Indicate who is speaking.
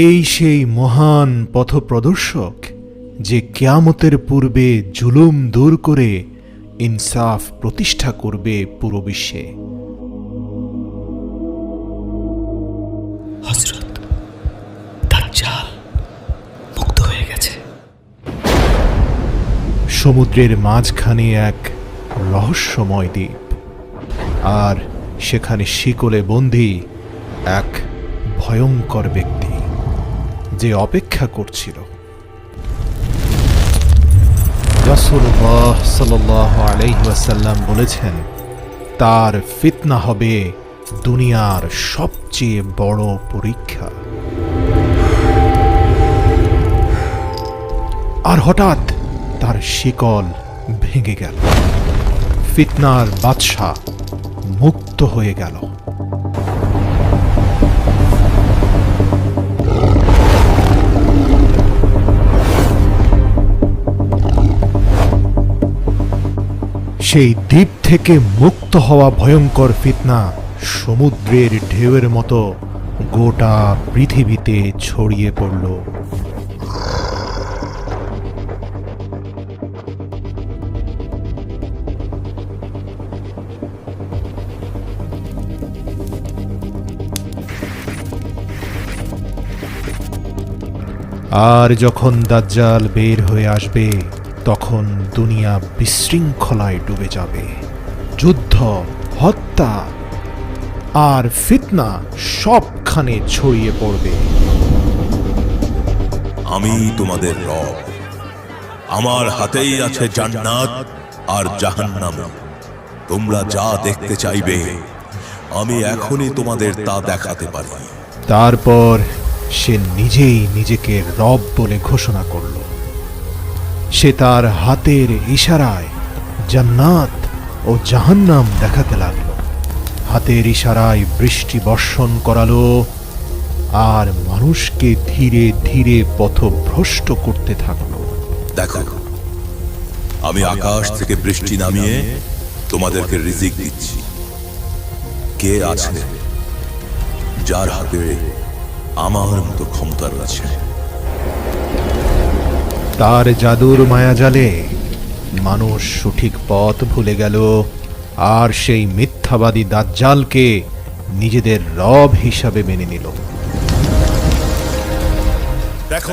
Speaker 1: এই সেই মহান পথপ্রদর্শক যে কিয়ামতের পূর্বে জুলুম দূর করে ইনসাফ প্রতিষ্ঠা করবে পুরো বিশ্বে।
Speaker 2: হযরত দাজ্জাল মুক্ত হয়ে গেছে।
Speaker 1: সমুদ্রের মাঝখানে এক রহস্যময় দ্বীপ, আর সেখানে শিকলে বন্দী এক ভয়ঙ্কর ব্যক্তি যে অপেক্ষা করছিল। রাসূলুল্লাহ সাল্লাল্লাহু আলাইহি ওয়াসাল্লাম বলেছেন, তার ফিতনা হবে দুনিয়ার সবচেয়ে বড় পরীক্ষা। আর হঠাৎ তার শিকল ভেঙে গেল, ফিতনার বাদশা মুক্ত হয়ে গেল। সেই দ্বীপ থেকে মুক্ত হওয়া ভয়ঙ্কর ফিতনা সমুদ্রের ঢেউয়ের মতো গোটা পৃথিবীতে ছড়িয়ে পড়ল। আর যখন দাজ্জাল বের হয়ে আসবে, তখন দুনিয়া বিশৃঙ্খলায় ডুবে যাবে। যুদ্ধ, হত্যা আর ফিতনা সবখানে ছড়িয়ে পড়বে।
Speaker 3: আমি তোমাদের রব, আমার হাতেই আছে জান্নাত আর জাহান্নাম। তোমরা যা দেখতে চাইবে আমি এখনই তোমাদের তা দেখাতে পারি।
Speaker 1: তারপর সে নিজেই নিজেকে রব বলে ঘোষণা করল। সে তার হাতের ইশারায় জান্নাত ও জাহান্নাম দেখাতে লাগল, হাতের ইশারায় বৃষ্টি বর্ষণ করালো আর মানুষকে ধীরে ধীরে পথভ্রষ্ট করতে থাকলো।
Speaker 3: দেখো, আমি আকাশ থেকে বৃষ্টি নামিয়ে তোমাদেরকে রিজিক দিচ্ছি। কে আছে যার হাতে আমার মতো ক্ষমতা রয়েছে?
Speaker 1: তার জাদুর মায়াজালে মানুষ সঠিক পথ ভুলে গেল, আর সেই মিথ্যাবাদী দাজ্জালকে নিজেদের রব হিসাবে মেনে নিল।